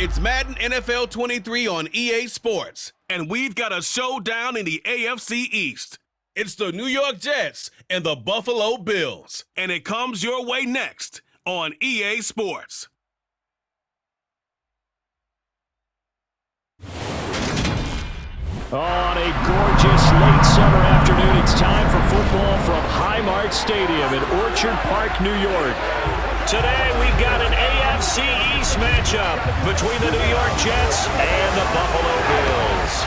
It's Madden NFL 23 on EA Sports, and we've got a showdown in the AFC East. It's the New York Jets and the Buffalo Bills, and it comes your way next on EA Sports. On a gorgeous late summer afternoon, it's time for football from Highmark Stadium in Orchard Park, New York. Today, we've got an AFC East matchup between the New York Jets and the Buffalo Bills.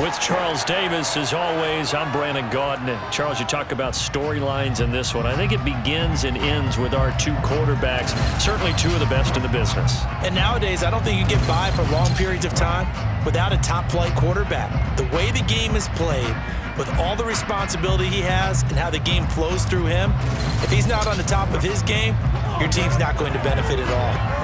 With Charles Davis, as always, I'm Brandon Gaudin. Charles, you talk about storylines in this one. I think it begins and ends with our two quarterbacks, certainly two of the best in the business. And nowadays, I don't think you get by for long periods of time without a top-flight quarterback. The way the game is played, with all the responsibility he has and how the game flows through him, if he's not on the top of his game, your team's not going to benefit at all.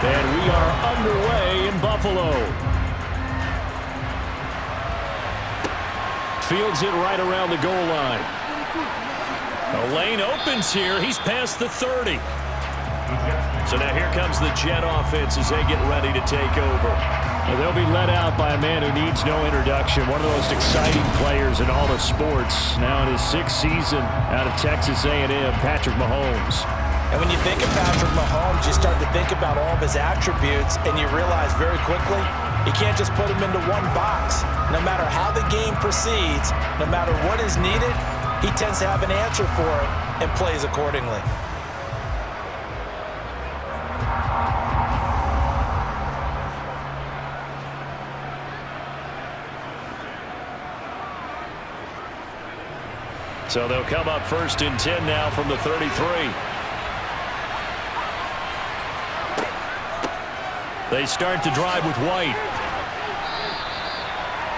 And we are underway in Buffalo. Fields it right around the goal line. The lane opens here. He's past the 30. So now here comes the Jet offense as they get ready to take over. And they'll be led out by a man who needs no introduction. One of the most exciting players in all of sports. Now in his 6th season out of Texas A&M, Patrick Mahomes. And when you think of Patrick Mahomes, you start to think about all of his attributes, and you realize very quickly, you can't just put him into one box. No matter how the game proceeds, no matter what is needed, he tends to have an answer for it and plays accordingly. So they'll come up 1st and 10 now from the 33. They start the drive with White.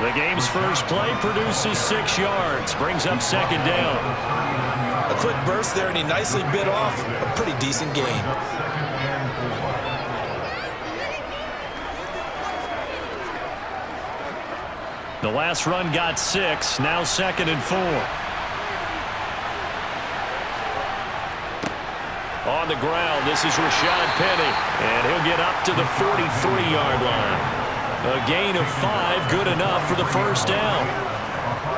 The game's first play produces 6 yards, brings up 2nd down. A quick burst there, and he nicely bit off a pretty decent gain. The last run got 6, now 2nd and 4. On the ground, this is Rashad Penny, and he'll get up to the 43-yard line. A gain of 5, good enough for the 1st down.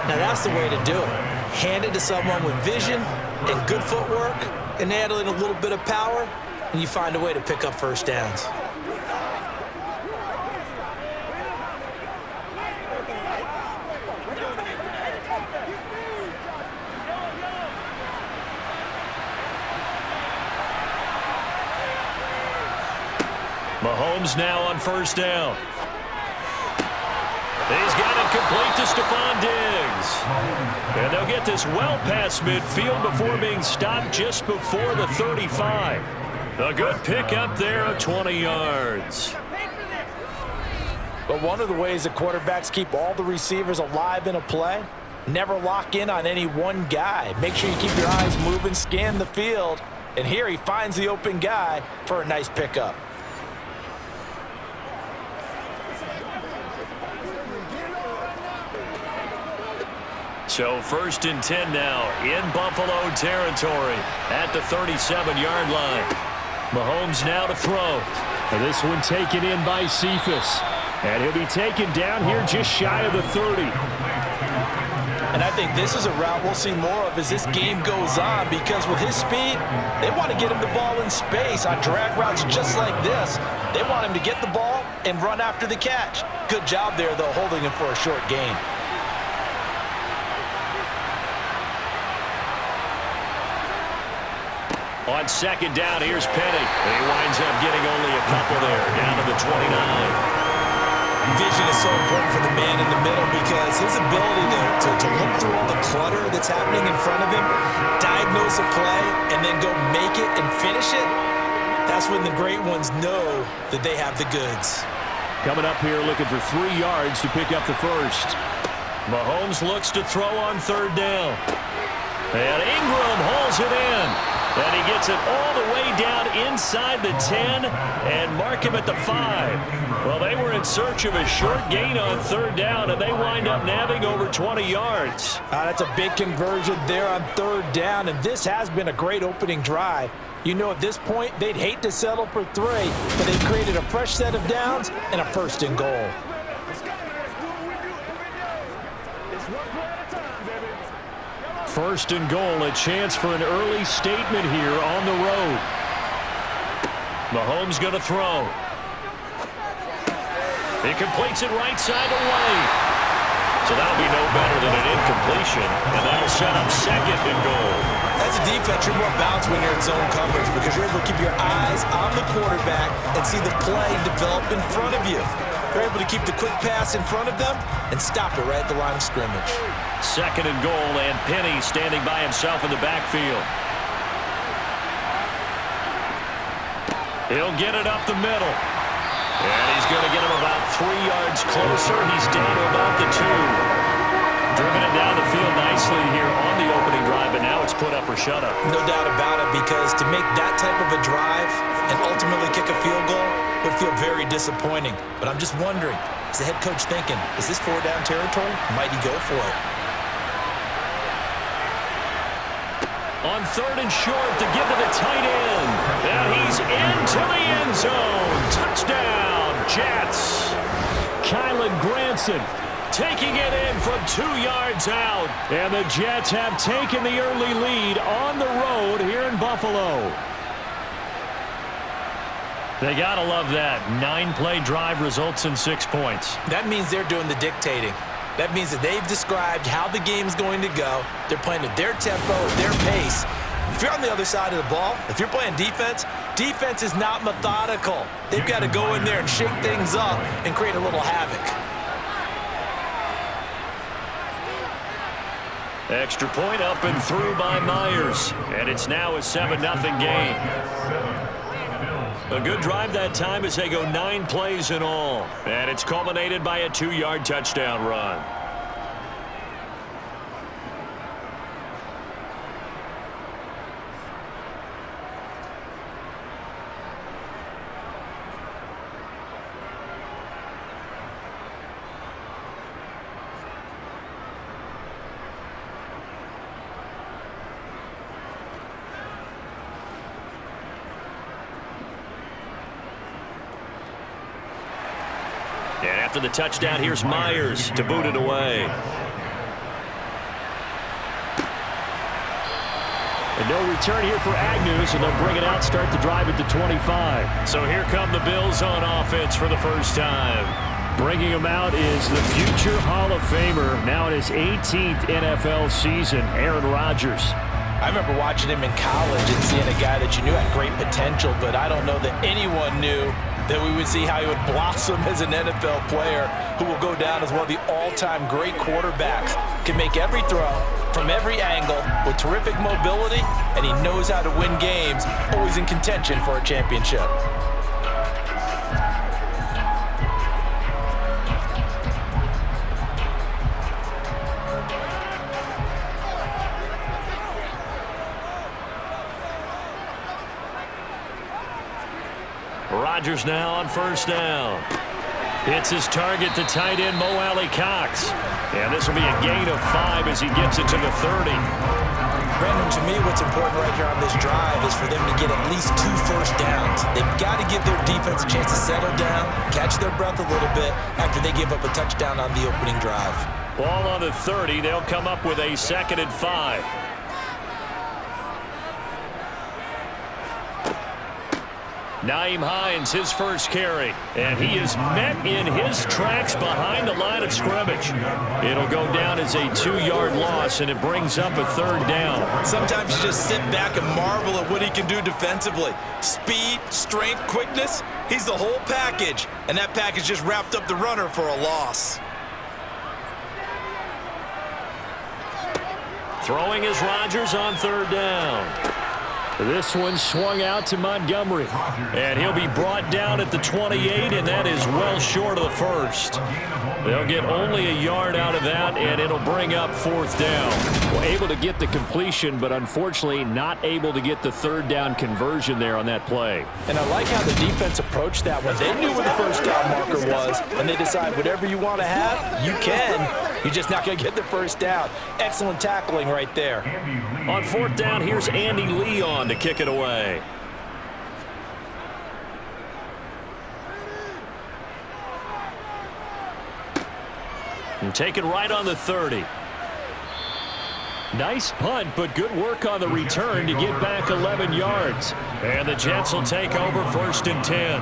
Now that's the way to do it. Hand it to someone with vision and good footwork, and add in a little bit of power, and you find a way to pick up 1st downs. Mahomes now on 1st down. He's got it complete to Stephon Diggs. And they'll get this well past midfield before being stopped just before the 35. A good pickup there of 20 yards. But one of the ways that quarterbacks keep all the receivers alive in a play, never lock in on any one guy. Make sure you keep your eyes moving, scan the field. And here he finds the open guy for a nice pickup. So 1st and 10 now in Buffalo territory at the 37-yard line. Mahomes now to throw. And this one taken in by Cephas. And he'll be taken down here just shy of the 30. And I think this is a route we'll see more of as this game goes on, because with his speed, they want to get him the ball in space on drag routes just like this. They want him to get the ball and run after the catch. Good job there, though, holding him for a short gain. On second down, here's Penny. And he winds up getting only a couple there, down to the 29. Vision is so important for the man in the middle, because his ability to look through all the clutter that's happening in front of him, diagnose a play, and then go make it and finish it, that's when the great ones know that they have the goods. Coming up here looking for 3 yards to pick up the first. Mahomes looks to throw on third down. And Ingram hauls it in. And he gets it all the way down inside the 10 and mark him at the 5. Well, they were in search of a short gain on third down, and they wind up nabbing over 20 yards. That's a big conversion there on third down, and this has been a great opening drive. You know, at this point, they'd hate to settle for 3, but they created a fresh set of downs and a first and goal. First and goal, a chance for an early statement here on the road. Mahomes going to throw. He completes it right side away. So that'll be no better than an incompletion, and that'll set up second and goal. As a defense, you're more balanced when you're in zone coverage, because you're able to keep your eyes on the quarterback and see the play develop in front of you. They're able to keep the quick pass in front of them and stop it right at the line of scrimmage. Second and goal, and Penny standing by himself in the backfield. He'll get it up the middle. And he's going to get him about 3 yards closer. He's down to about the 2. Driven it down the field nicely here on the opening drive, and now it's put up or shut up. No doubt about it, because to make that type of a drive and ultimately kick a field goal would feel very disappointing. But I'm just wondering, is the head coach thinking, is this 4-down territory? Might he go for it? On third and short to give to the tight end. And he's into the end zone. Touchdown, Jets. Kylan Granson taking it in from 2 yards out. And the Jets have taken the early lead on the road here in Buffalo. They got to love that. 9-play drive results in 6 points. That means they're doing the dictating. That means that they've described how the game's going to go. They're playing at their tempo, their pace. If you're on the other side of the ball, if you're playing defense, defense is not methodical. They've got to go in there and shake things up and create a little havoc. Extra point up and through by Myers. And it's now a 7-0 game. A good drive that time as they go 9 plays in all. And it's culminated by a 2-yard touchdown run. And after the touchdown, here's Myers to boot it away. And no return here for Agnews, and they'll bring it out, start the drive at the 25. So here come the Bills on offense for the first time. Bringing him out is the future Hall of Famer, now in his 18th NFL season, Aaron Rodgers. I remember watching him in college and seeing a guy that you knew had great potential, but I don't know that anyone knew that we would see how he would blossom as an NFL player who will go down as one of the all-time great quarterbacks. Can make every throw from every angle with terrific mobility, and he knows how to win games, always in contention for a championship. Rodgers now on first down. Hits his target, the tight end, Mo Alley-Cox. And this will be a gain of 5 as he gets it to the 30. Brandon, to me, what's important right here on this drive is for them to get at least 2 first downs. They've got to give their defense a chance to settle down, catch their breath a little bit after they give up a touchdown on the opening drive. Ball on the 30. They'll come up with a 2nd and 5. Nyheim Hines, his first carry, and he is met in his tracks behind the line of scrimmage. It'll go down as a 2-yard loss, and it brings up a 3rd down. Sometimes you just sit back and marvel at what he can do defensively. Speed, strength, quickness, he's the whole package, and that package just wrapped up the runner for a loss. Throwing is Rodgers on 3rd down. This one swung out to Montgomery, and he'll be brought down at the 28, and that is well short of the 1st. They'll get only a yard out of that, and it'll bring up 4th down. Well, able to get the completion, but unfortunately not able to get the 3rd down conversion there on that play. And I like how the defense approached that one. They knew where the 1st down marker was, and they decide whatever you want to have, you can. You're just not going to get the 1st down. Excellent tackling right there. On 4th down, here's Andy Lee on to kick it away. And take it right on the 30. Nice punt, but good work on the return to get back 11 yards. And the Jets will take over 1st and 10.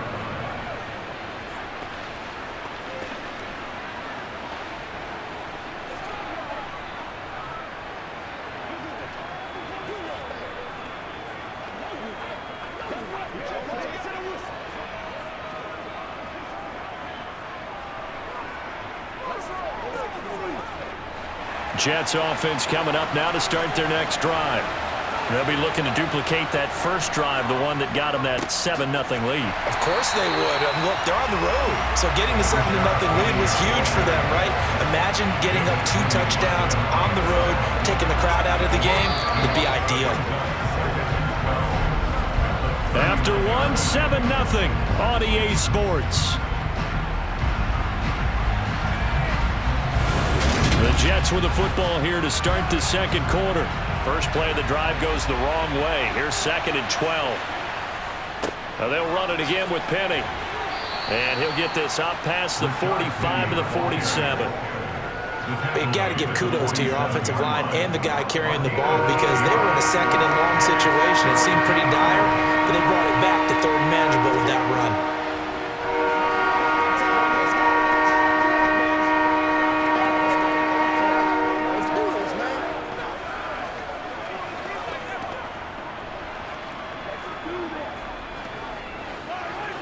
Jets offense coming up now to start their next drive. They'll be looking to duplicate that first drive, the one that got them that 7-0 lead. Of course they would. And look, they're on the road. So getting the 7-0 lead was huge for them, right? Imagine getting up 2 touchdowns on the road, taking the crowd out of the game. It'd be ideal. After 7-0 on EA Sports. The Jets with the football here to start the 2nd quarter. First play of the drive goes the wrong way. Here's 2nd and 12. Now they'll run it again with Penny. And he'll get this out past the 45 to the 47. You got to give kudos to your offensive line and the guy carrying the ball because they were in a 2nd and long situation. It seemed pretty dire, but they brought it back to 3rd and manageable with that run.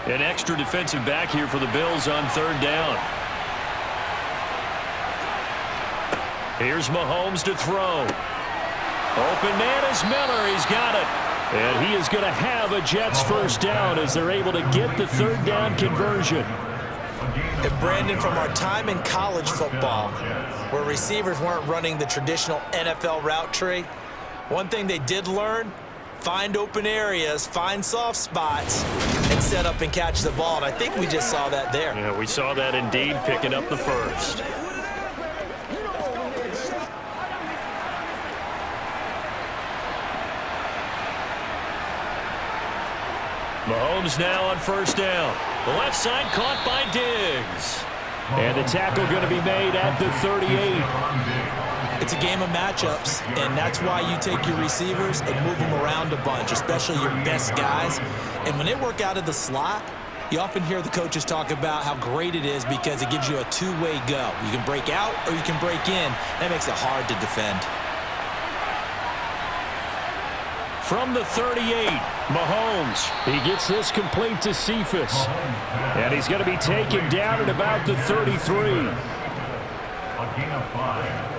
An extra defensive back here for the Bills on 3rd down. Here's Mahomes to throw. Open man is Miller. He's got it. And he is going to have a Jets 1st down as they're able to get the 3rd down conversion. And Brandon, from our time in college football, where receivers weren't running the traditional NFL route tree, one thing they did learn, find open areas, find soft spots, and set up and catch the ball. And I think we just saw that there. Yeah, we saw that indeed, picking up the 1st. Mahomes now on 1st down. The left side caught by Diggs. And the tackle going to be made at the 38. It's a game of matchups, and that's why you take your receivers and move them around a bunch, especially your best guys. And when they work out of the slot, you often hear the coaches talk about how great it is because it gives you a 2-way go. You can break out or you can break in. That makes it hard to defend. From the 38, Mahomes. He gets this complete to Cephas. And he's going to be taken down at about the 33. A gain of 5.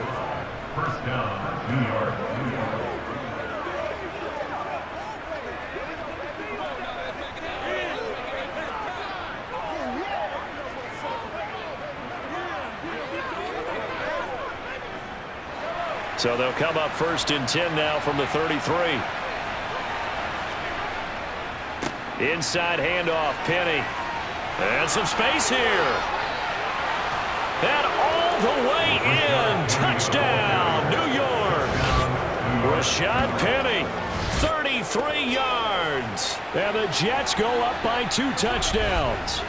1st down, New York. So they'll come up 1st and 10 now from the 33. Inside handoff, Penny. And some space here. And all the way in. Touchdown, New York. Rashad Penny, 33 yards. And the Jets go up by 2 touchdowns.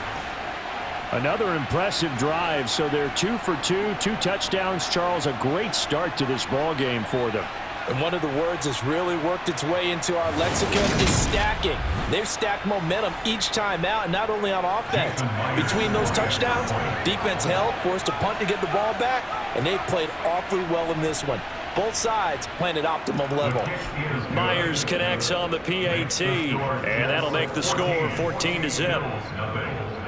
Another impressive drive, so they're 2 for 2, 2 touchdowns. Charles, a great start to this ball game for them. And one of the words that's really worked its way into our lexicon is stacking. They've stacked momentum each time out, and not only on offense. Between those touchdowns, defense held, forced a punt to get the ball back, and they've played awfully well in this one. Both sides playing at optimum level. Myers connects on the PAT, and that'll make the score 14-0.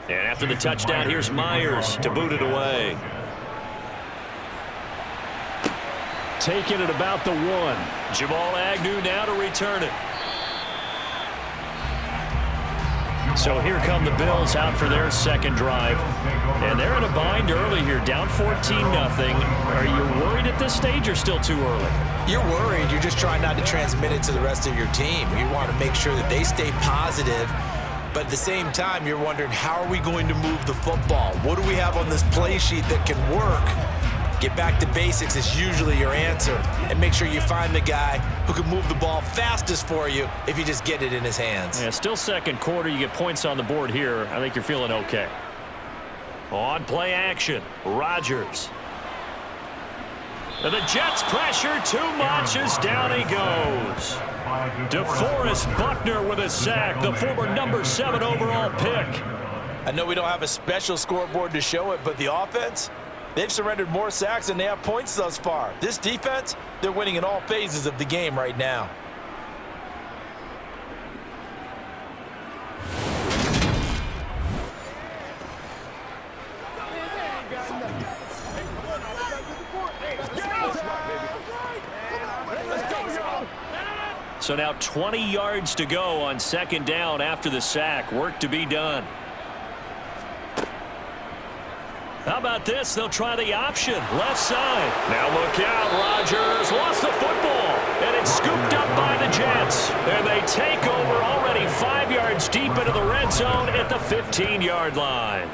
And after the touchdown, here's Myers to boot it away. Taking it about the 1. Jamal Agnew now to return it. So here come the Bills out for their second drive. And they're in a bind early here, down 14-0. Are you worried at this stage or still too early? You're worried. You're just trying not to transmit it to the rest of your team. You want to make sure that they stay positive. But at the same time, you're wondering, how are we going to move the football? What do we have on this play sheet that can work? Get back to basics is usually your answer. And make sure you find the guy who can move the ball fastest for you if you just get it in his hands. Yeah, still second quarter. You get points on the board here. I think you're feeling okay. On play action, Rodgers. And the Jets pressure too much as down he goes. DeForest Buckner with a sack, the former number 7 overall pick. I know we don't have a special scoreboard to show it, but the offense, they've surrendered more sacks than they have points thus far. This defense, they're winning in all phases of the game right now. So now 20 yards to go on second down after the sack. Work to be done. How about this? They'll try the option. Left side. Now look out. Rodgers lost the football. And it's scooped up by the Jets. And they take over already 5 yards deep into the red zone at the 15-yard line.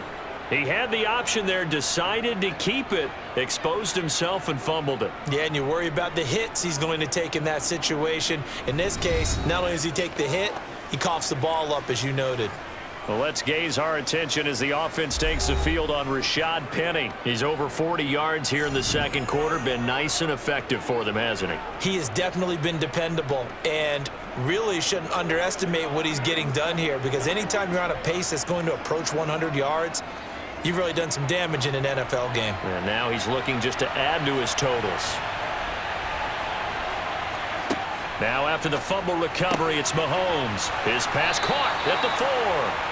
He had the option there, decided to keep it, exposed himself and fumbled it. Yeah, and you worry about the hits he's going to take in that situation. In this case, not only does he take the hit, he coughs the ball up, as you noted. Well, let's gaze our attention as the offense takes the field on Rashad Penny. He's over 40 yards here in the second quarter. Been nice and effective for them, hasn't he? He has definitely been dependable, and really shouldn't underestimate what he's getting done here, because anytime you're on a pace that's going to approach 100 yards, you've really done some damage in an NFL game. And now he's looking just to add to his totals. Now after the fumble recovery, it's Mahomes. His pass caught at the 4.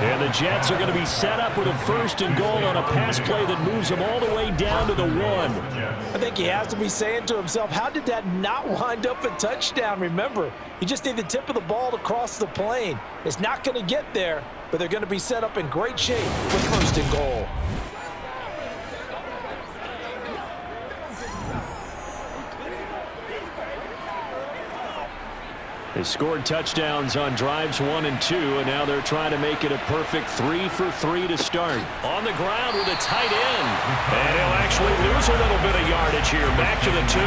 And the Jets are going to be set up with a 1st and goal on a pass play that moves them all the way down to the 1. I think he has to be saying to himself, how did that not wind up a touchdown? Remember, you just need the tip of the ball to cross the plane. It's not going to get there, but they're going to be set up in great shape with 1st and goal. They scored touchdowns on drives 1 and 2, and now they're trying to make it a perfect 3 for 3 to start. On the ground with a tight end. And he'll actually lose a little bit of yardage here. Back to the 2.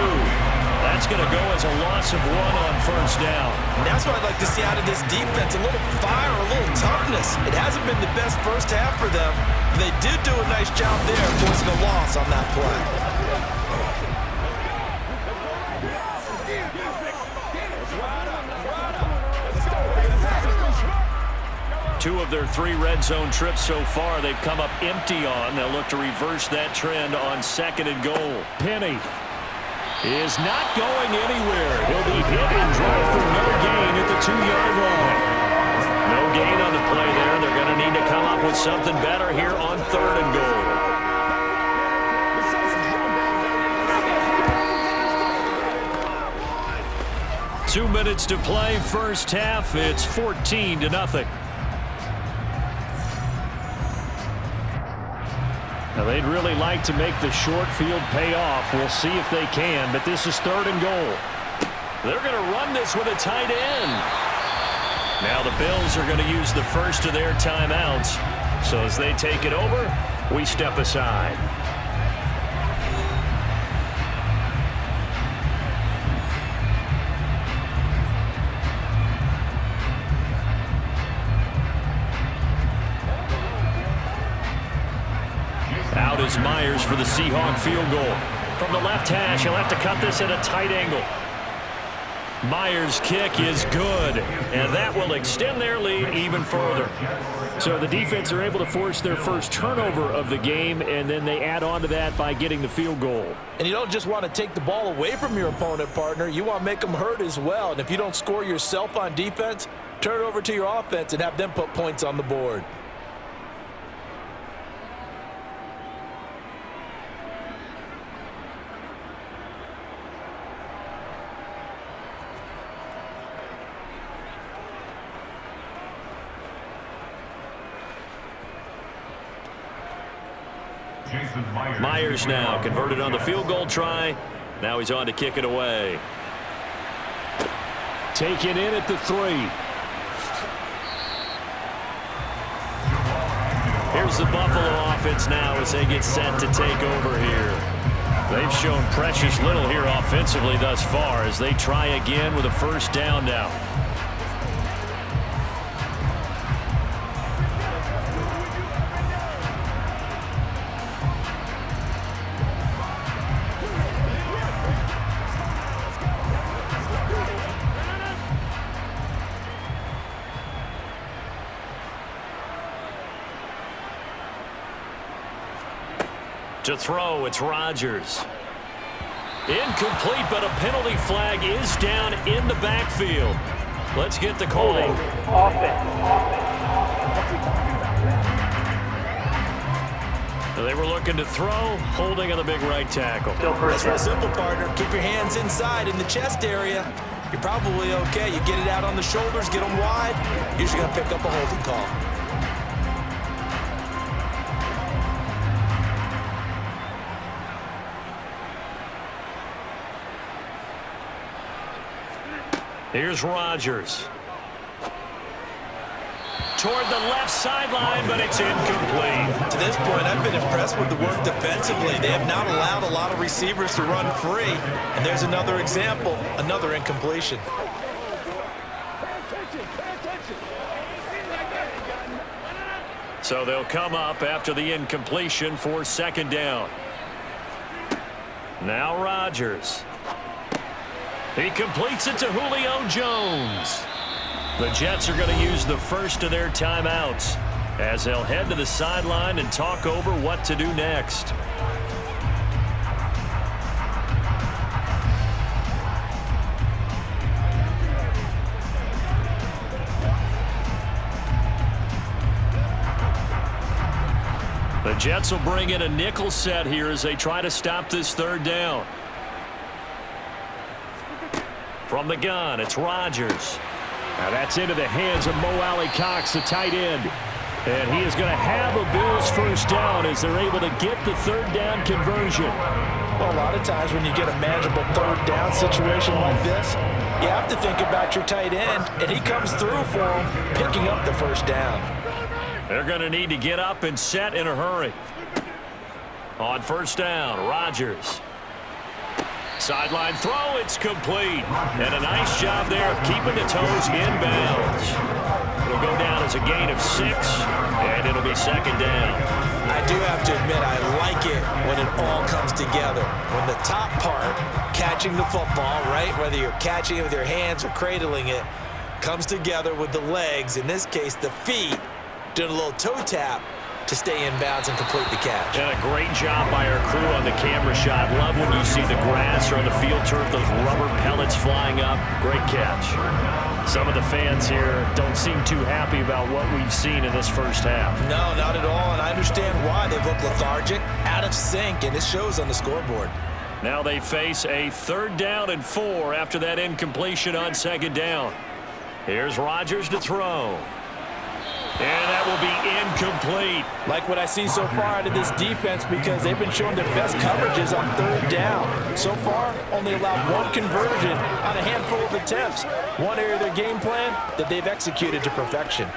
That's going to go as a loss of 1 on 1st down. And that's what I'd like to see out of this defense. A little fire, a little toughness. It hasn't been the best first half for them. They did do a nice job there, forcing a loss on that play. 2 of their 3 red zone trips so far they've come up empty on. They'll look to reverse that trend on 2nd and goal. Penny is not going anywhere. He'll be hit and drive for no gain at the 2-yard line. No gain on the play there. They're going to need to come up with something better here on 3rd and goal. Two minutes to play, first half. It's 14-0. Now, they'd really like to make the short field pay off. We'll see if they can, but this is 3rd and goal. They're going to run this with a tight end. Now the Bills are going to use the first of their timeouts. So as they take it over, we step aside. Out is Myers for the Seahawk field goal. From the left hash, he'll have to cut this at a tight angle. Myers' kick is good, and that will extend their lead even further. So the defense are able to force their first turnover of the game, and then they add on to that by getting the field goal. And you don't just want to take the ball away from your opponent, partner. You want to make them hurt as well. And if you don't score yourself on defense, turn it over to your offense and have them put points on the board. Myers now converted on the field goal try. Now he's on to kick it away. Taken in at the 3. Here's the Buffalo offense now as they get set to take over here. They've shown precious little here offensively thus far as they try again with a first down now. To throw, it's Rodgers. Incomplete, but a penalty flag is down in the backfield. Let's get the call. They were looking to throw, holding on the big right tackle. That's real simple, partner. Keep your hands inside in the chest area. You're probably okay. You get it out on the shoulders, get them wide. Usually going to pick up a holding call. Here's Rodgers. Toward the left sideline, but it's incomplete. To this point, I've been impressed with the work defensively. They have not allowed a lot of receivers to run free. And there's another example, another incompletion. So they'll come up after the incompletion for 2nd down. Now Rodgers. He completes it to Julio Jones. The Jets are going to use the first of their timeouts as they'll head to the sideline and talk over what to do next. The Jets will bring in a nickel set here as they try to stop this 3rd down. From the gun, it's Rodgers. Now that's into the hands of Mo Alley-Cox, the tight end. And he is going to have a Bills first down as they're able to get the 3rd down conversion. Well, a lot of times when you get a manageable 3rd down situation like this, you have to think about your tight end, and he comes through for him, picking up the first down. They're going to need to get up and set in a hurry. On 1st down, Rodgers. Sideline throw, it's complete. And a nice job there of keeping the toes inbounds. It'll go down as a gain of 6, and it'll be 2nd down. I do have to admit, I like it when it all comes together. When the top part, catching the football, right, whether you're catching it with your hands or cradling it, comes together with the legs, in this case the feet, doing a little toe tap to stay in bounds and complete the catch. And a great job by our crew on the camera shot. Love when you see the grass or on the field turf, those rubber pellets flying up. Great catch. Some of the fans here don't seem too happy about what we've seen in this first half. No, not at all, and I understand why. They look lethargic, out of sync, and it shows on the scoreboard. Now they face a 3rd down and 4 after that incompletion on 2nd down. Here's Rodgers to throw. And that will be incomplete. Like what I see so far out of this defense because they've been showing their best coverages on third down. So far, only allowed one conversion on a handful of attempts. One area of their game plan that they've executed to perfection.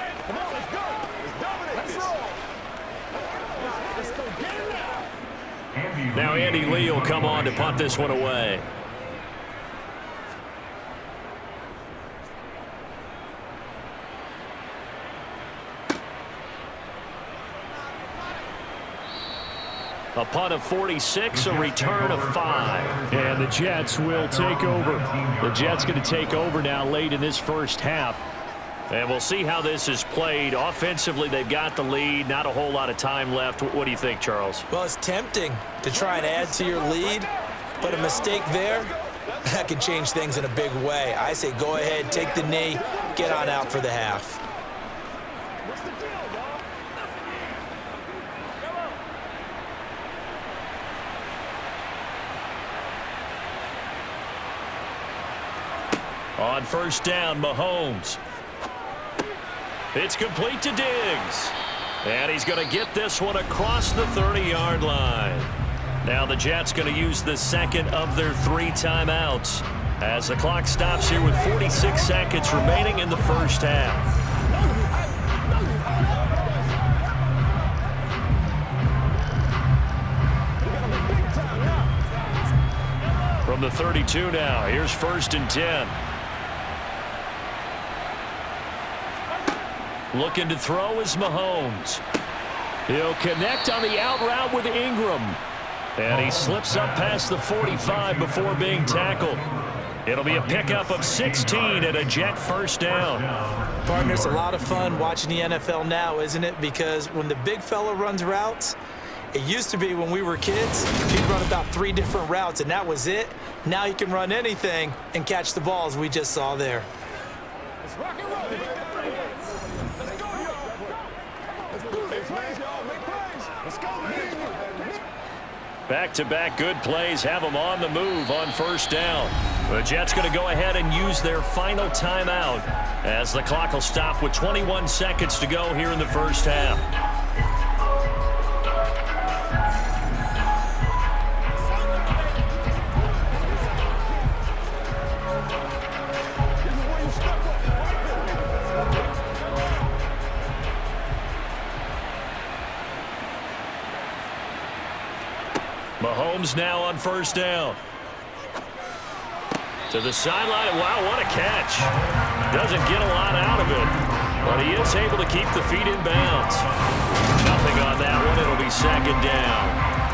Now Andy Lee will come on to punt this one away. A punt of 46, a return of 5. And the Jets will take over. The Jets going to take over now late in this first half. And we'll see how this is played. Offensively, they've got the lead. Not a whole lot of time left. What do you think, Charles? Well, it's tempting to try and add to your lead, but a mistake there, that can change things in a big way. I say go ahead, take the knee, get on out for the half. On first down, Mahomes. It's complete to Diggs. And he's going to get this one across the 30-yard line. Now the Jets going to use the second of their 3 timeouts as the clock stops here with 46 seconds remaining in the first half. From the 32 now, here's first and 10. Looking to throw is Mahomes. He'll connect on the out route with Ingram. And he slips up past the 45 before being tackled. It'll be a pickup of 16 and a Jet first down. Partner, it's a lot of fun watching the NFL now, isn't it? Because when the big fella runs routes, it used to be when we were kids, he'd run about 3 different routes, and that was it. Now he can run anything and catch the balls we just saw there. Let's rock and roll. Let's go, y'all. Let's do this, man. Y'all make plays. Let's go, man. Back-to-back good plays have them on the move on first down. The Jets going to go ahead and use their final timeout as the clock will stop with 21 seconds to go here in the first half. Mahomes now on first down. To the sideline. Wow, what a catch. Doesn't get a lot out of it, but he is able to keep the feet in bounds. Nothing on that one. It'll be second down.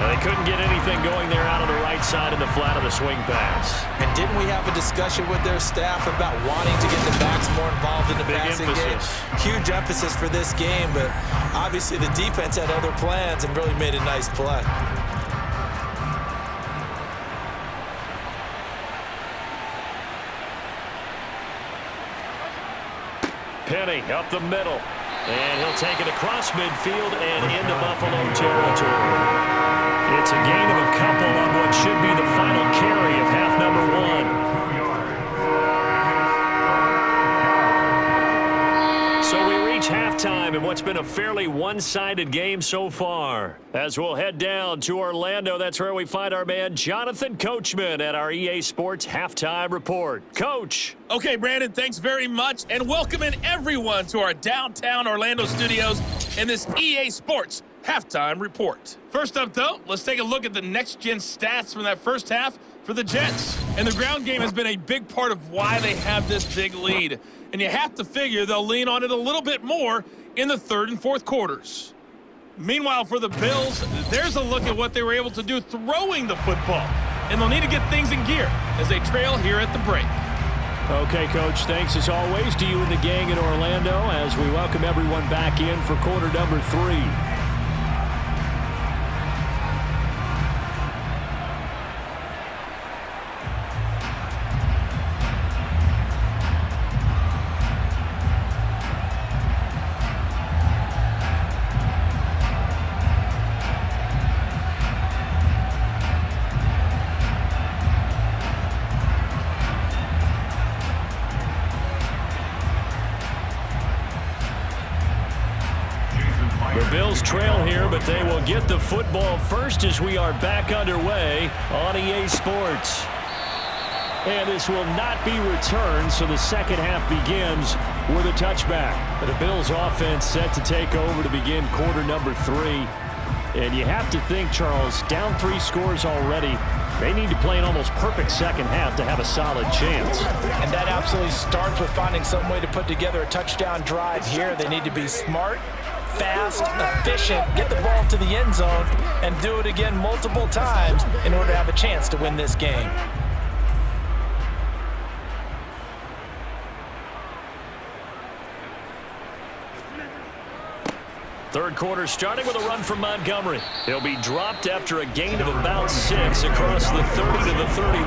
Now, they couldn't get anything going there out on the right side in the flat of the swing pass. And didn't we have a discussion with their staff about wanting to get the backs more involved in the passing game? Huge emphasis for this game, but obviously the defense had other plans and really made a nice play. Penny up the middle, and he'll take it across midfield and into Buffalo territory. It's a gain of a couple on what should be the final carry of half number 1. So we reach halftime in what's been a fairly one-sided game so far. As we'll head down to Orlando, that's where we find our man Jonathan Coachman at our EA Sports Halftime Report. Coach. Okay, Brandon, thanks very much, and welcoming everyone to our downtown Orlando studios in this EA Sports Halftime Report. First up, though, let's take a look at the next-gen stats from that first half for the Jets. And the ground game has been a big part of why they have this big lead. And you have to figure they'll lean on it a little bit more in the third and fourth quarters. Meanwhile, for the Bills, there's a look at what they were able to do throwing the football. And they'll need to get things in gear as they trail here at the break. Okay, Coach, thanks as always to you and the gang in Orlando as we welcome everyone back in for quarter number 3. They will get the football first as we are back underway on EA Sports. And this will not be returned, so the second half begins with a touchback. The Bills offense set to take over to begin quarter number 3. And you have to think, Charles, down 3 scores already. They need to play an almost perfect second half to have a solid chance. And that absolutely starts with finding some way to put together a touchdown drive here. They need to be smart, fast, efficient, get the ball to the end zone, and do it again multiple times in order to have a chance to win this game. Third quarter starting with a run from Montgomery. He'll be dropped after a gain of about 6 across the 30 to the 31.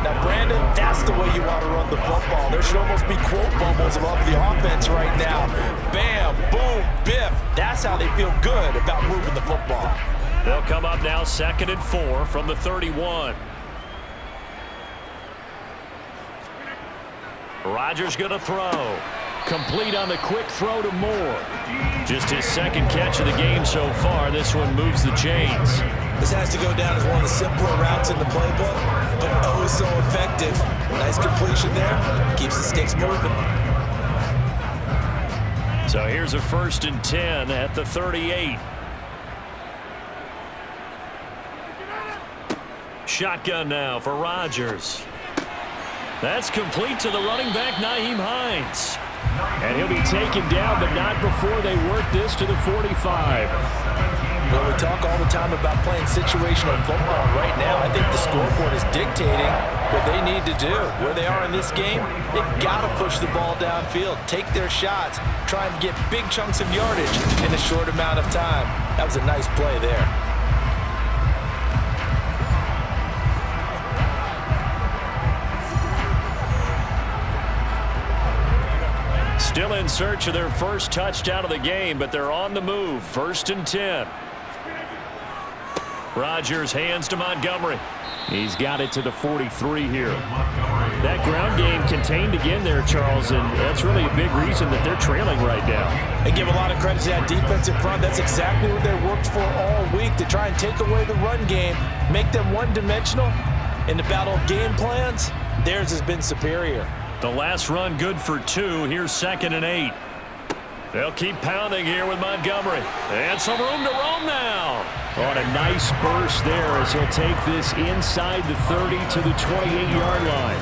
Now, Brandon, that's the way you want to run the football. There should almost be quote bubbles above the offense right now. Bam, boom, biff. That's how they feel good about moving the football. They'll come up now 2nd and 4 from the 31. Rodgers going to throw. Complete on the quick throw to Moore. Just his second catch of the game so far. This one moves the chains. This has to go down as one of the simpler routes in the playbook, but oh so effective. Nice completion there. Keeps the sticks moving. So here's a 1st and 10 at the 38. Shotgun now for Rodgers. That's complete to the running back, Nyheim Hines. And he'll be taken down, but not before they work this to the 45. Well, we talk all the time about playing situational football. Right now, I think the scoreboard is dictating what they need to do. Where they are in this game, they've got to push the ball downfield, take their shots, try and get big chunks of yardage in a short amount of time. That was a nice play there. Still in search of their first touchdown of the game, but they're on the move. 1st and 10. Rodgers hands to Montgomery. He's got it to the 43 here. That ground game contained again there, Charles, and that's really a big reason that they're trailing right now. They give a lot of credit to that defensive front. That's exactly what they worked for all week, to try and take away the run game, make them one-dimensional. In the battle of game plans, theirs has been superior. The last run good for 2. Here's 2nd and 8. They'll keep pounding here with Montgomery. And some room to roam now. On a nice burst there as he'll take this inside the 30 to the 28-yard line.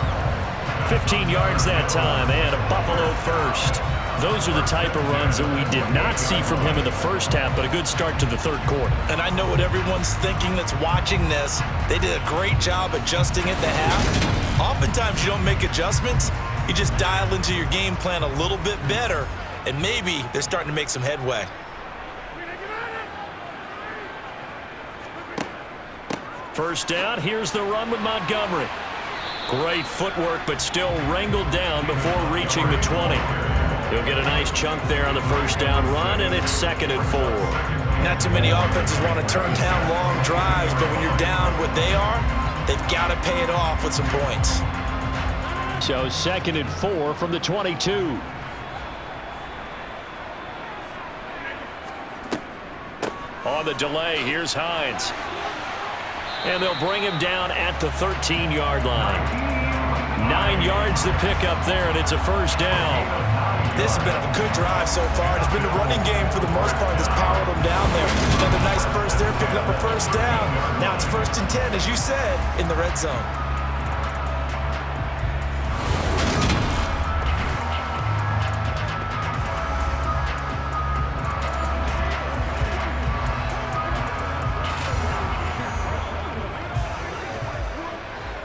15 yards that time and a Buffalo first. Those are the type of runs that we did not see from him in the first half, but a good start to the 3rd quarter. And I know what everyone's thinking that's watching this. They did a great job adjusting at the half. Oftentimes you don't make adjustments. You just dial into your game plan a little bit better, and maybe they're starting to make some headway. First down, here's the run with Montgomery. Great footwork, but still wrangled down before reaching the 20. He'll get a nice chunk there on the first down run, and it's 2nd and 4. Not too many offenses want to turn down long drives, but when you're down what they are, they've got to pay it off with some points. So 2nd and 4 from the 22. On the delay, here's Hines. And they'll bring him down at the 13-yard line. 9 yards to pick up there, and it's a first down. This has been a good drive so far. It's been a running game for the most part that's powered them down there. Another nice burst there, picking up a first down. Now it's 1st and 10, as you said, in the red zone.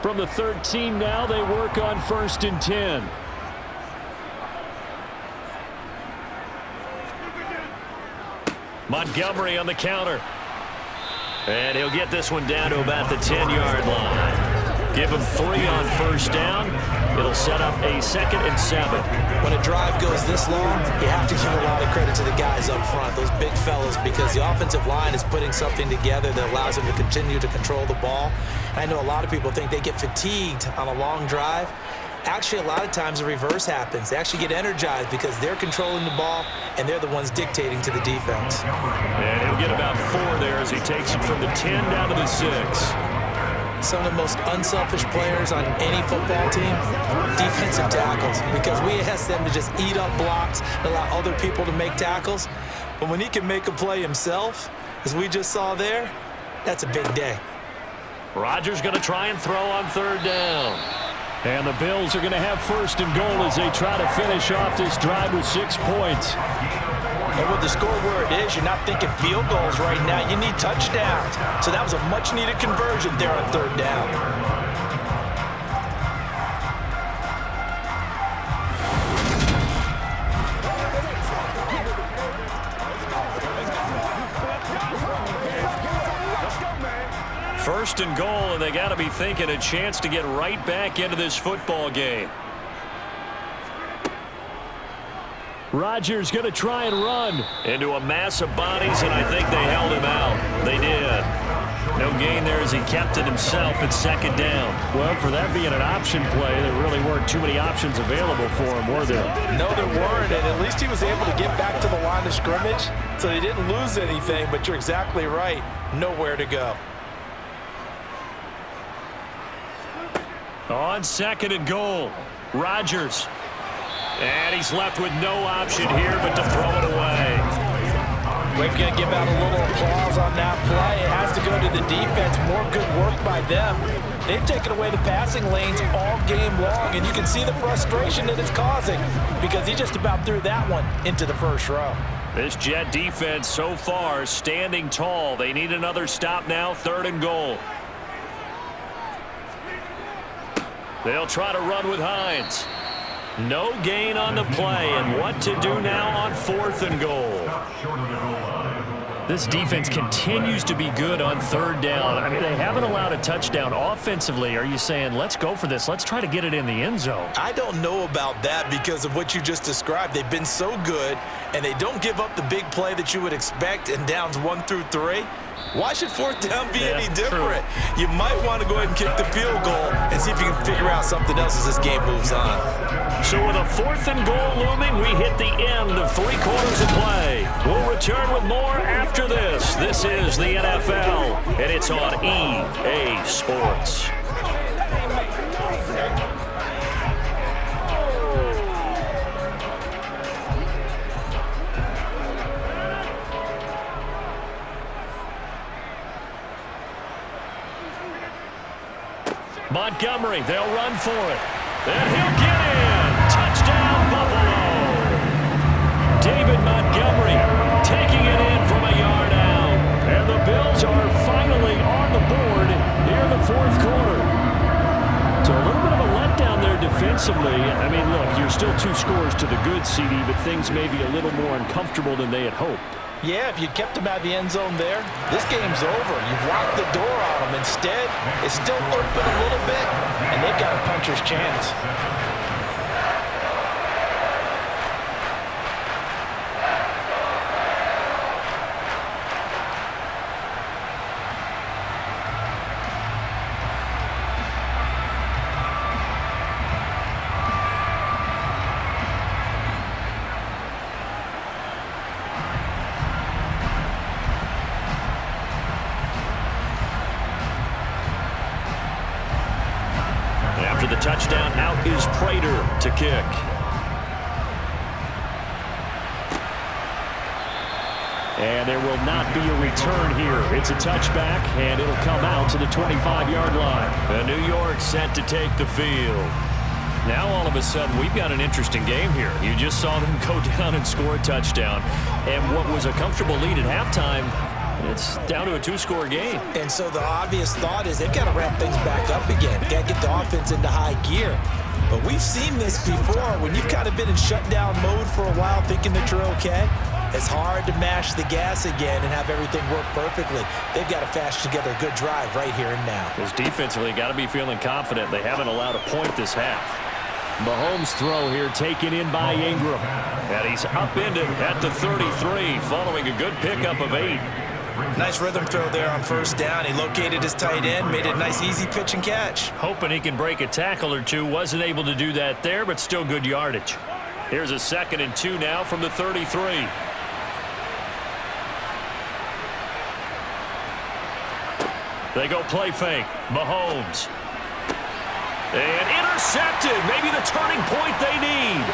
From the 13 now, they work on 1st and 10. Montgomery on the counter. And he'll get this one down to about the 10-yard line. Give him 3 on first down. It'll set up a 2nd and 7. When a drive goes this long, you have to give a lot of credit to the guys up front, those big fellas, because the offensive line is putting something together that allows them to continue to control the ball. I know a lot of people think they get fatigued on a long drive. Actually, a lot of times the reverse happens. They actually get energized because they're controlling the ball and they're the ones dictating to the defense. And he'll get about 4 there as he takes it from the 10 down to the 6. Some of the most unselfish players on any football team, defensive tackles, because we ask them to just eat up blocks and allow other people to make tackles. But when he can make a play himself, as we just saw there, that's a big day. Rodgers going to try and throw on 3rd down. And the Bills are going to have 1st and goal as they try to finish off this drive with 6 points. And with the score where it is, you're not thinking field goals right now. You need touchdowns. So that was a much-needed conversion there on 3rd down. First and goal, and they got to be thinking a chance to get right back into this football game. Rodgers going to try and run into a mass of bodies, and I think they held him out. They did. No gain there as he kept it himself at 2nd down. Well, for that being an option play, there really weren't too many options available for him, were there? No, there weren't, and at least he was able to get back to the line of scrimmage, so they didn't lose anything, but you're exactly right. Nowhere to go. On 2nd and goal, Rodgers. And he's left with no option here but to throw it away. We're going to give out a little applause on that play. It has to go to the defense. More good work by them. They've taken away the passing lanes all game long, and you can see the frustration that it's causing because he just about threw that one into the 1st row. This Jet defense so far standing tall. They need another stop now, 3rd and goal. They'll try to run with Hines. No gain on the play, and what to do now on 4th and goal. This defense continues to be good on 3rd down. I mean, they haven't allowed a touchdown offensively. Are you saying, let's go for this? Let's try to get it in the end zone. I don't know about that because of what you just described. They've been so good, and they don't give up the big play that you would expect in downs 1 through 3. Why should 4th down be any different? True. You might want to go ahead and kick the field goal and see if you can figure out something else as this game moves on. So with a 4th and goal looming, we hit the end of 3 quarters of play. We'll return with more after this. This is the NFL, and it's on EA Sports. Montgomery, they'll run for it. And he'll get in. Touchdown, Buffalo. David Montgomery taking it in from a yard out. And the Bills are finally on the board here in the 4th quarter. So a little bit of a letdown there defensively. I mean, look, you're still 2 scores to the good, CD, but things may be a little more uncomfortable than they had hoped. Yeah, if you kept them out of the end zone there, this game's over. You've locked the door on them. Instead, it's still open a little bit, and they've got a puncher's chance. After the touchdown, out is Prater to kick. And there will not be a return here. It's a touchback, and it'll come out to the 25-yard line. And New York set to take the field. Now all of a sudden we've got an interesting game here. You just saw them go down and score a touchdown. And what was a comfortable lead at halftime, it's down to a 2-score game. And so the obvious thought is they've got to ramp things back up again. Got to get the offense into high gear. But we've seen this before. When you've kind of been in shutdown mode for a while thinking that you're okay, it's hard to mash the gas again and have everything work perfectly. They've got to fashion together a good drive right here and now. Because defensively, got to be feeling confident. They haven't allowed a point this half. Mahomes' throw here taken in by Ingram. And he's upended at the 33 following a good pickup of 8. Nice rhythm throw there on first down. He located his tight end, made it a nice easy pitch and catch. Hoping he can break a tackle or two. Wasn't able to do that there, but still good yardage. Here's a 2nd and 2 now from the 33. They go play fake. Mahomes. And intercepted. Maybe the turning point they need.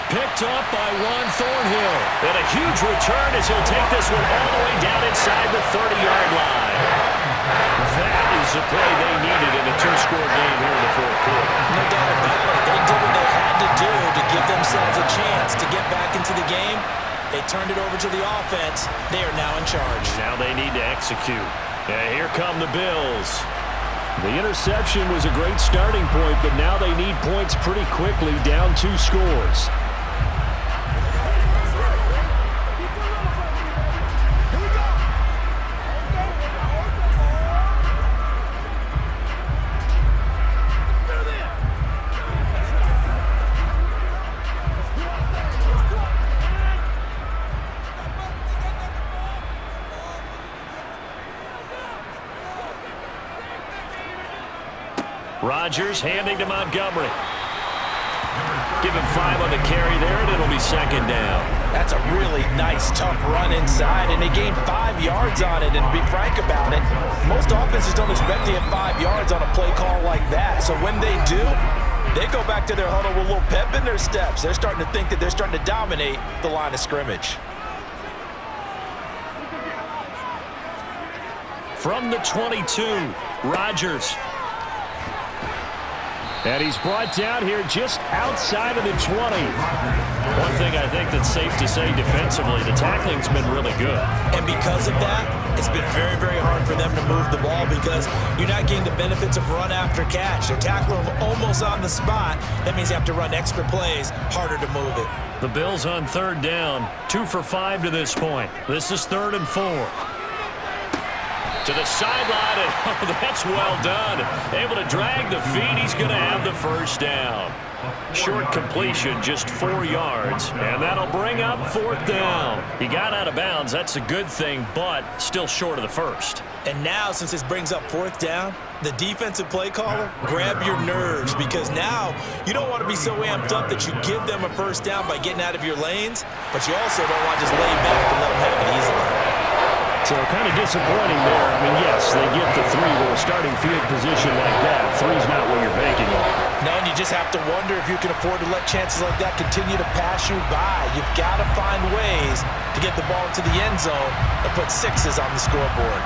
Picked up by Ron Thornhill. And a huge return as he'll take this one all the way down inside the 30-yard line. That is the play they needed in a 2-score game here in the 4th quarter. No doubt about it. They did what they had to do to give themselves a chance to get back into the game. They turned it over to the offense. They are now in charge. Now they need to execute. And here come the Bills. The interception was a great starting point, but now they need points pretty quickly, down 2 scores. Rodgers handing to Montgomery. Give him 5 on the carry there, and it'll be 2nd down. That's a really nice, tough run inside, and they gained 5 yards on it. And to be frank about it, most offenses don't expect to get 5 yards on a play call like that. So when they do, they go back to their huddle with a little pep in their steps. They're starting to think that they're starting to dominate the line of scrimmage. From the 22, Rodgers. And he's brought down here just outside of the 20. One thing I think that's safe to say defensively, the tackling's been really good. And because of that, it's been very, very hard for them to move the ball because you're not getting the benefits of run after catch. They're tackling them almost on the spot. That means you have to run extra plays, harder to move it. The Bills on 3rd down, 2 for 5 to this point. This is 3rd and 4. To the sideline, and oh, that's well done. Able to drag the feet. He's going to have the 1st down. Short completion, just 4 yards, and that'll bring up 4th down. He got out of bounds. That's a good thing, but still short of the 1st. And now, since this brings up 4th down, the defensive play caller, grab your nerves because now you don't want to be so amped up that you give them a 1st down by getting out of your lanes, but you also don't want to just lay back and let them have it easily. So kind of disappointing there. I mean, yes, they get the 3 with a starting field position like that. 3's not what you're banking on. No, and you just have to wonder if you can afford to let chances like that continue to pass you by. You've got to find ways to get the ball into the end zone and put 6s on the scoreboard.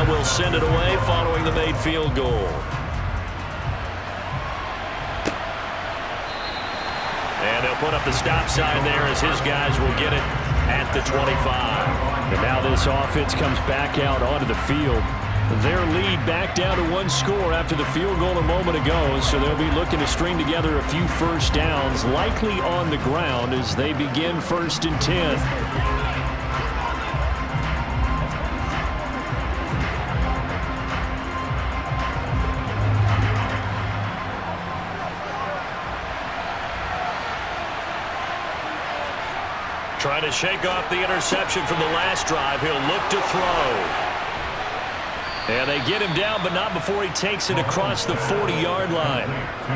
Will send it away following the made field goal. And they'll put up the stop sign there as his guys will get it at the 25. And now this offense comes back out onto the field. Their lead back down to 1 score after the field goal a moment ago, so they'll be looking to string together a few 1st downs, likely on the ground as they begin 1st and 10. Trying to shake off the interception from the last drive. He'll look to throw. And they get him down, but not before he takes it across the 40-yard line.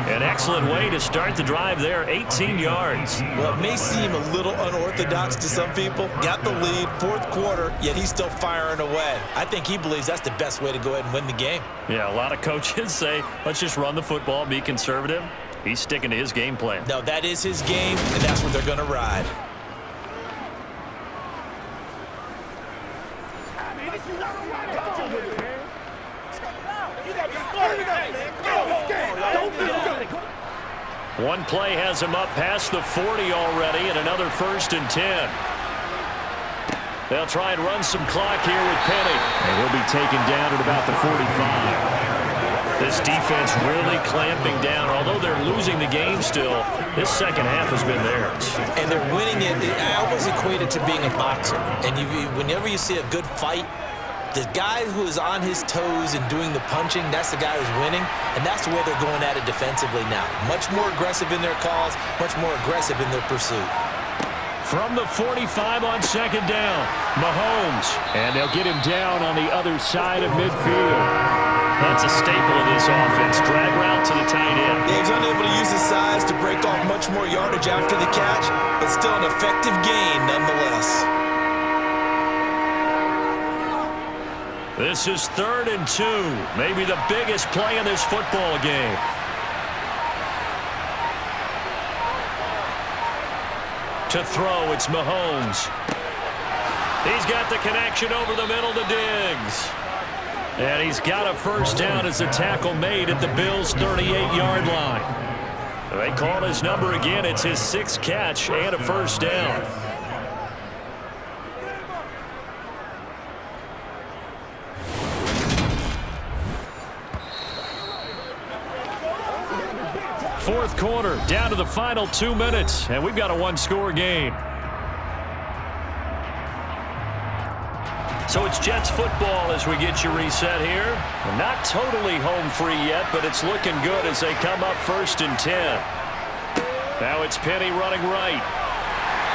An excellent way to start the drive there, 18 yards. Well, it may seem a little unorthodox to some people. Got the lead, 4th quarter, yet he's still firing away. I think he believes that's the best way to go ahead and win the game. Yeah, a lot of coaches say, let's just run the football, be conservative. He's sticking to his game plan. No, that is his game, and that's what they're going to ride. One play has him up past the 40 already, and another 1st and 10. They'll try and run some clock here with Penny. And he'll be taken down at about the 45. This defense really clamping down. Although they're losing the game still, this second half has been theirs. And they're winning it. I always equate it to being a boxer. And whenever you see a good fight, the guy who is on his toes and doing the punching, that's the guy who's winning. And that's the way they're going at it defensively now. Much more aggressive in their calls, much more aggressive in their pursuit. From the 45 on second down, Mahomes. And they'll get him down on the other side of midfield. That's a staple of this offense. Drag route to the tight end. He's unable to use his size to break off much more yardage after the catch, but still an effective gain nonetheless. This is 3rd and 2. Maybe the biggest play in this football game. To throw, it's Mahomes. He's got the connection over the middle to Diggs. And he's got a first down as a tackle made at the Bills' 38-yard line. They call his number again. It's his 6th catch and a first down. Fourth quarter, down to the final 2 minutes, and we've got a one-score game. So it's Jets football as we get you reset here. Not totally home free yet, but it's looking good as they come up 1st and 10. Now it's Penny running right.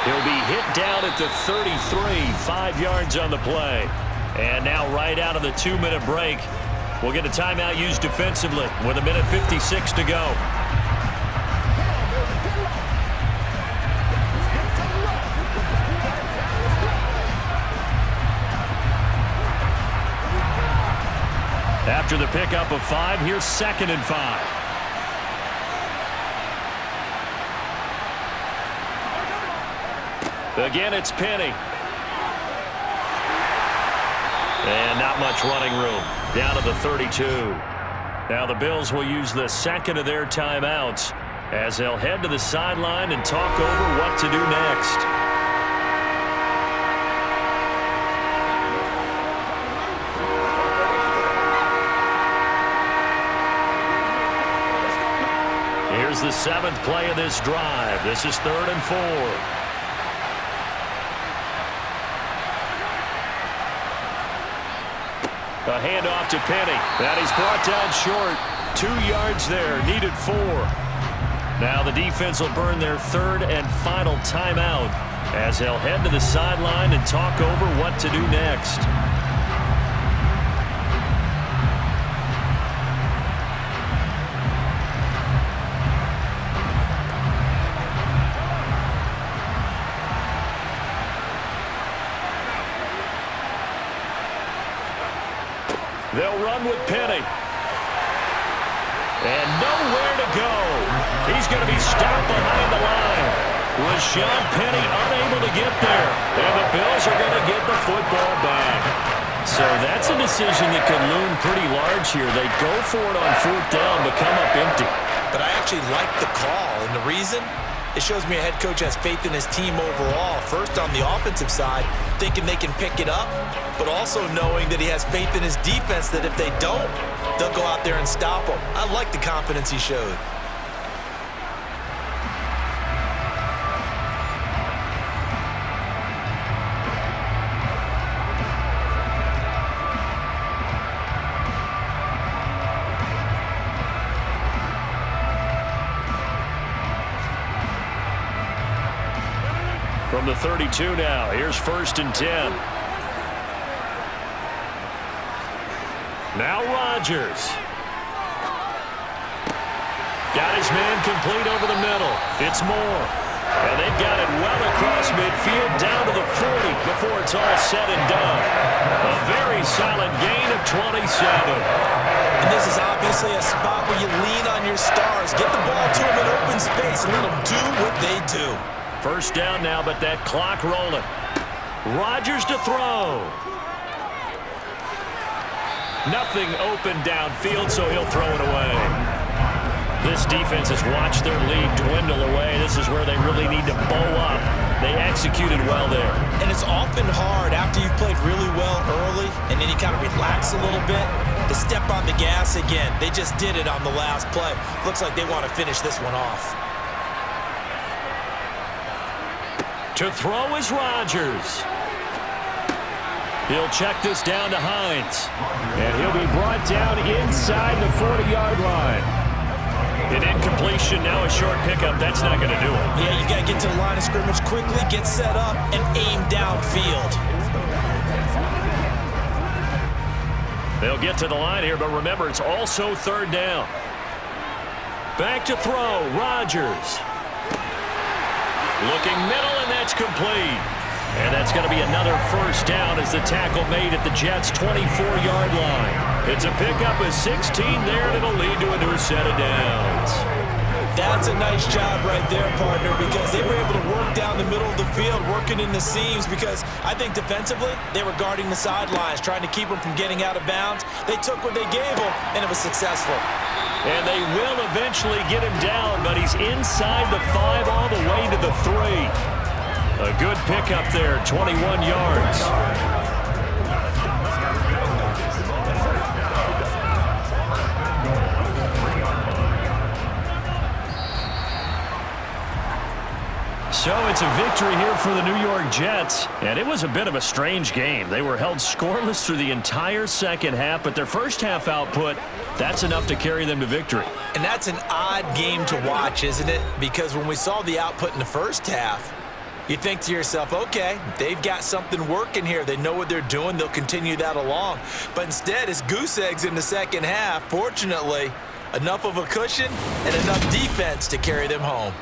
He'll be hit down at the 33, 5 yards on the play. And now right out of the 2-minute break, we'll get a timeout used defensively with 1:56 to go. After the pickup of 5, here's 2nd and 5. Again, it's Penny. And not much running room. Down to the 32. Now the Bills will use the 2nd of their timeouts as they'll head to the sideline and talk over what to do next. Here's the 7th play of this drive. This is 3rd and 4. A handoff to Penny. That is brought down short. 2 yards there. Needed 4. Now the defense will burn their 3rd and final timeout as they'll head to the sideline and talk over what to do next. They'll run with Penny. And nowhere to go. He's going to be stopped behind the line. Rashawn Penny unable to get there. And the Bills are going to get the football back. So that's a decision that could loom pretty large here. They go for it on 4th down but come up empty. But I actually like the call. And the reason? It shows me a head coach has faith in his team overall. First on the offensive side, thinking they can pick it up, but also knowing that he has faith in his defense that if they don't, they'll go out there and stop them. I like the confidence he showed. From the 32 now, here's 1st and 10. Now Rodgers. Got his man complete over the middle. It's Moore. And they've got it well across midfield down to the 40 before it's all said and done. A very solid gain of 27. And this is obviously a spot where you lean on your stars. Get the ball to them in open space and let them do what they do. First down now, but that clock rolling. Rodgers to throw. Nothing open downfield, so he'll throw it away. This defense has watched their lead dwindle away. This is where they really need to bow up. They executed well there. And it's often hard after you've played really well early and then you kind of relax a little bit. to step on the gas again. They just did it on the last play. Looks like they want to finish this one off. To throw is Rodgers. He'll check this down to Hines. And he'll be brought down inside the 40-yard line. An incompletion, now a short pickup. That's not going to do it. Yeah, you got to get to the line of scrimmage quickly, get set up, and aim downfield. They'll get to the line here, but remember, it's also third down. Back to throw, Rodgers. Looking middle, and that's complete. And that's going to be another first down as the tackle made at the Jets' 24-yard line. It's a pickup of 16 there, and it'll lead to a new set of downs. That's a nice job right there, partner, because they were able to work down the middle of the field, working in the seams, because I think defensively, they were guarding the sidelines, trying to keep them from getting out of bounds. They took what they gave them, and it was successful. And they will eventually get him down, but he's inside the 5 all the way to the 3. A good pickup there, 21 yards. So it's a victory here for the New York Jets. And it was a bit of a strange game. They were held scoreless through the entire second half, but their first half output, that's enough to carry them to victory. And that's an odd game to watch, isn't it? Because when we saw the output in the first half, you think to yourself, okay, they've got something working here. They know what they're doing. They'll continue that along. But instead, it's goose eggs in the second half. Fortunately, enough of a cushion and enough defense to carry them home.